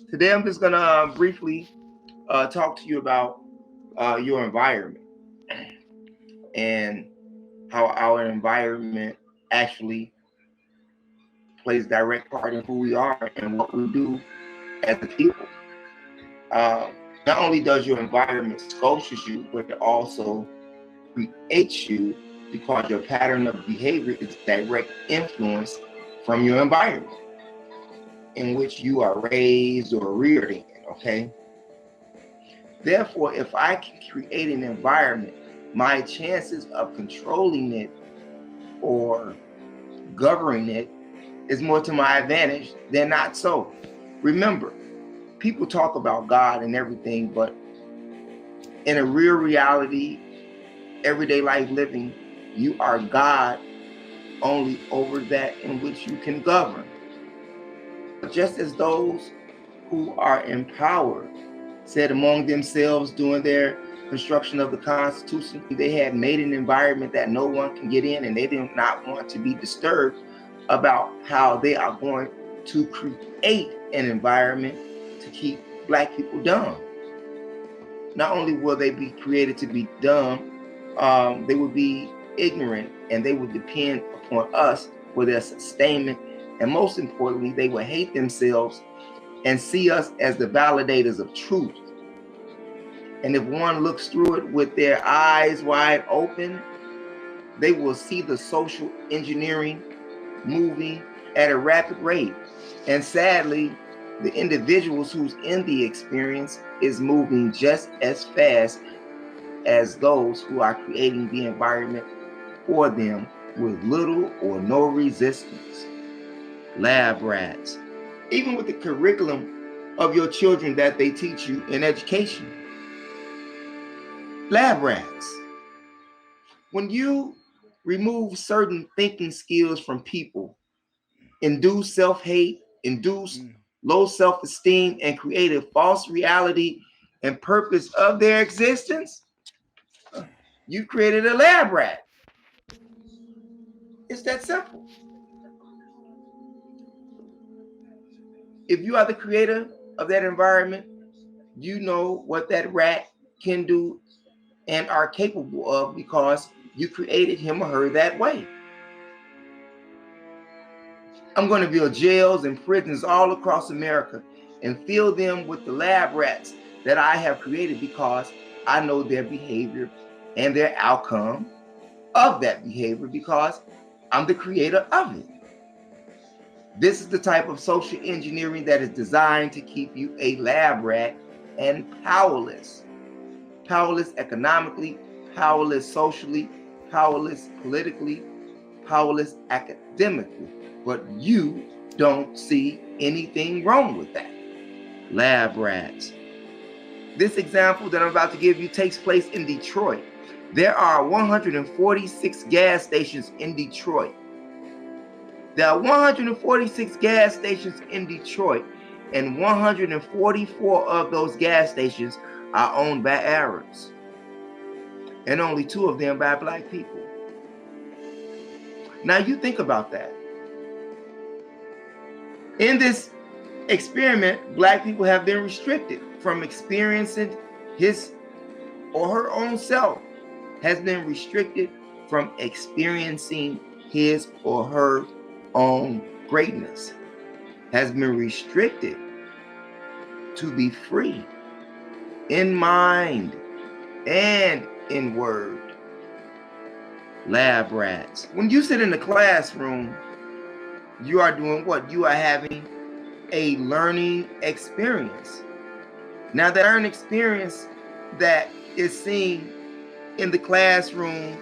Today, I'm just gonna briefly talk to you about your environment and how our environment actually plays direct part in who we are and what we do as a people. Uh, Not only does your environment sculptures you, but it also creates you because your pattern of behavior is direct influence from your environment in which you are raised or reared in. Okay. Therefore, if I can create an environment, my chances of controlling it or governing it is more to my advantage than not so. Remember, people talk about God and everything, but in a real reality, everyday life living, you are God only over that in which you can govern. Just as those who are empowered said among themselves during their construction of the Constitution, they had made an environment that no one can get in, and they did not want to be disturbed about how they are going to create an environment to keep Black people dumb. Not only will they be created to be dumb, they will be ignorant, and they will depend upon us for their sustainment. And most importantly, they will hate themselves and see us as the validators of truth. And if one looks through it with their eyes wide open, they will see the social engineering moving at a rapid rate. And sadly, the individuals who's in the experience is moving just as fast as those who are creating the environment for them with little or no resistance. Lab rats. Even with the curriculum of your children that they teach you in education. Lab rats. When you remove certain thinking skills from people, induce self-hate, induce low self-esteem, and create a false reality and purpose of their existence, you created a lab rat. It's that simple. If you are the creator of that environment, you know what that rat can do and are capable of because you created him or her that way. I'm going to build jails and prisons all across America and fill them with the lab rats that I have created because I know their behavior and their outcome of that behavior because I'm the creator of it. This is the type of social engineering that is designed to keep you a lab rat and powerless. Powerless economically, powerless socially, powerless politically, powerless academically. But you don't see anything wrong with that. Lab rats. This example that I'm about to give you takes place in Detroit. There are 146 gas stations in Detroit. There are 146 gas stations in Detroit, and 144 of those gas stations are owned by Arabs, and only 2 of them by Black people. Now you think about that. In this experiment, Black people have been restricted from experiencing his or her own self, has been restricted from experiencing his or her own greatness, has been restricted to be free in mind and in word. Lab rats. When you sit in the classroom, you are doing what? You are having a learning experience. Now, that learning experience that is seen in the classroom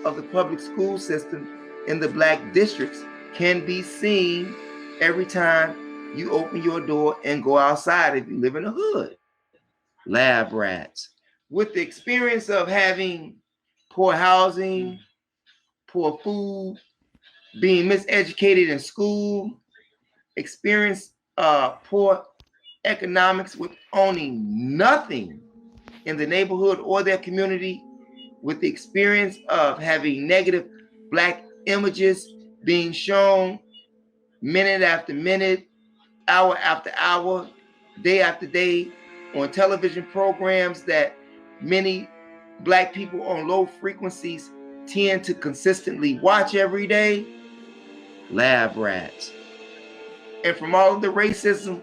of the public school system in the Black districts can be seen every time you open your door and go outside if you live in a hood. Lab rats. With the experience of having poor housing, poor food, being miseducated in school, experience poor economics with owning nothing in the neighborhood or their community, with the experience of having negative Black images being shown minute after minute, hour after hour, day after day on television programs that many black people on low frequencies tend to consistently watch every day? Lab rats. And from all of the racism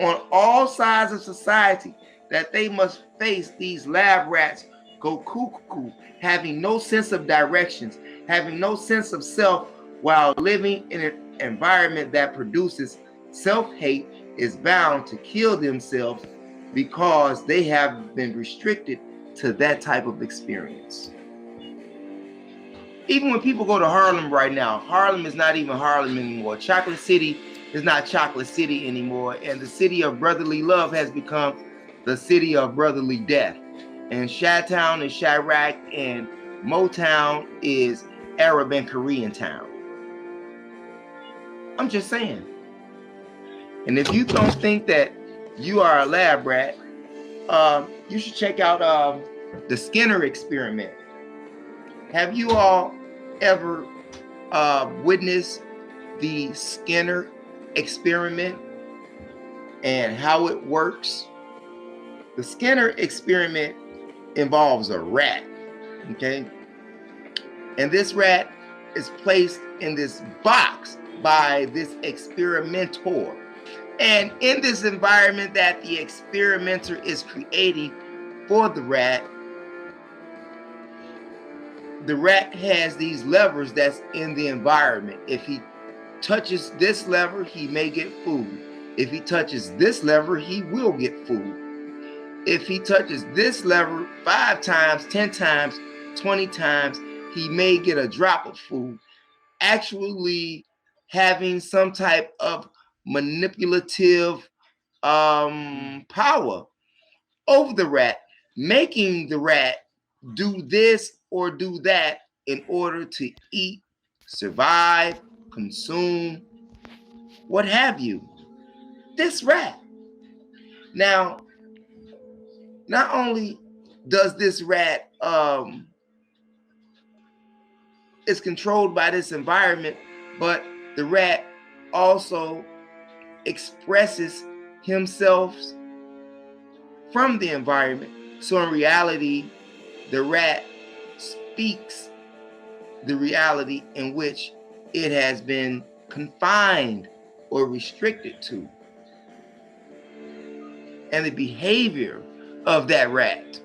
on all sides of society that they must face, these lab rats go cuckoo, having no sense of directions, having no sense of self, while living in an environment that produces self-hate, is bound to kill themselves because they have been restricted to that type of experience. Even when people go to Harlem right now, Harlem is not even Harlem anymore. Chocolate City is not Chocolate City anymore. And the city of brotherly love has become the city of brotherly death. And Chi-Town is Chirac, and Motown is Arab and Korean town. I'm just saying. And if you don't think that you are a lab rat, you should check out the Skinner experiment. Have you all ever witnessed the Skinner experiment and how it works? The Skinner experiment involves a rat, okay? And this rat is placed in this box by this experimenter. And in this environment that the experimenter is creating for the rat has these levers that's in the environment. If he touches this lever, he may get food. If he touches this lever, he will get food. If he touches this lever 5 times, 10 times, 20 times, he may get a drop of food, actually having some type of manipulative power over the rat, making the rat do this or do that in order to eat, survive, consume, what have you. This rat. Now, not only does this rat is controlled by this environment, but the rat also expresses himself from the environment. So in reality, the rat speaks the reality in which it has been confined or restricted to. And the behavior of that rat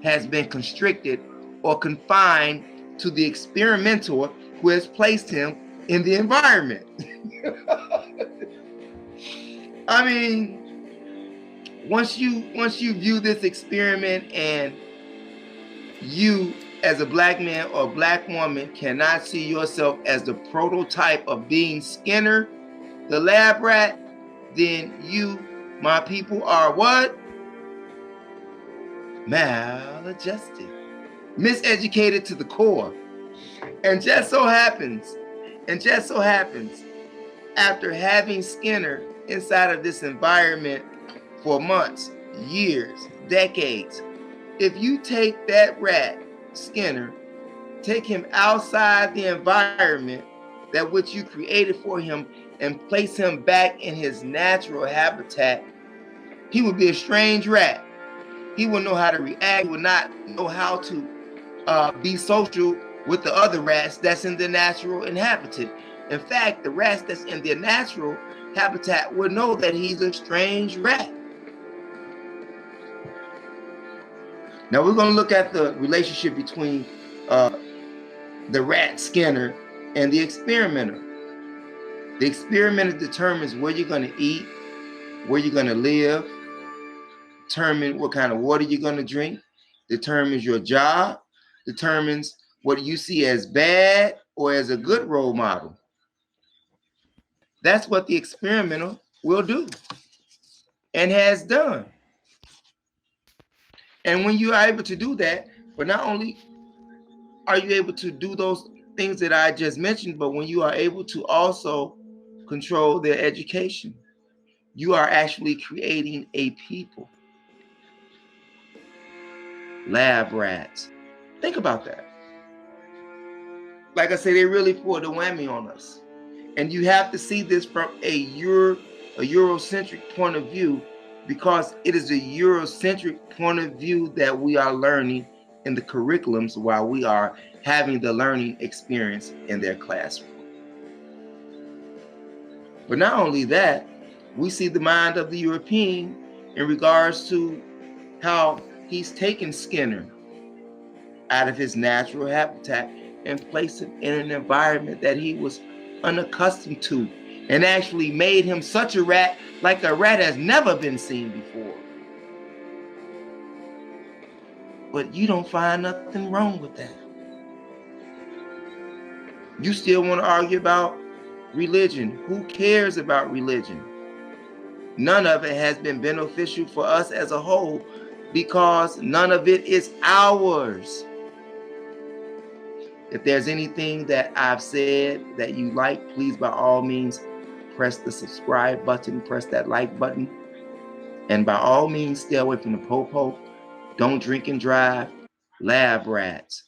has been constricted or confined to the experimenter who has placed him in the environment. I mean, once you view this experiment, and you as a black man or black woman cannot see yourself as the prototype of being Skinner, the lab rat, then you, my people, are what? Maladjusted, miseducated to the core. And just so happens, after having Skinner inside of this environment for months, years, decades, if you take that rat, Skinner, take him outside the environment that which you created for him and place him back in his natural habitat, he would be a strange rat. He would know how to react. He would not know how to be social with the other rats that's in the natural habitat. In fact, the rats that's in their natural habitat would know that he's a strange rat. Now we're going to look at the relationship between the rat Skinner and the experimenter. The experimenter determines where you're going to eat, where you're going to live, determine what kind of water you're going to drink, determines your job, determines what you see as bad or as a good role model. That's what the experimenter will do and has done. And when you are able to do that, but not only are you able to do those things that I just mentioned, but when you are able to also control their education, you are actually creating a people. Lab rats. Think about that. Like I said, they really poured the whammy on us. And you have to see this from a Eurocentric point of view, because it is a Eurocentric point of view that we are learning in the curriculums while we are having the learning experience in their classroom. But not only that, we see the mind of the European in regards to how he's taken Skinner out of his natural habitat and placed him in an environment that he was unaccustomed to, and actually made him such a rat like a rat has never been seen before. But you don't find nothing wrong with that. You still want to argue about religion. Who cares about religion? None of it has been beneficial for us as a whole because none of it is ours. If there's anything that I've said that you like, please by all means press the subscribe button, press that like button, and by all means stay away from the po-po. Don't drink and drive. Lab rats.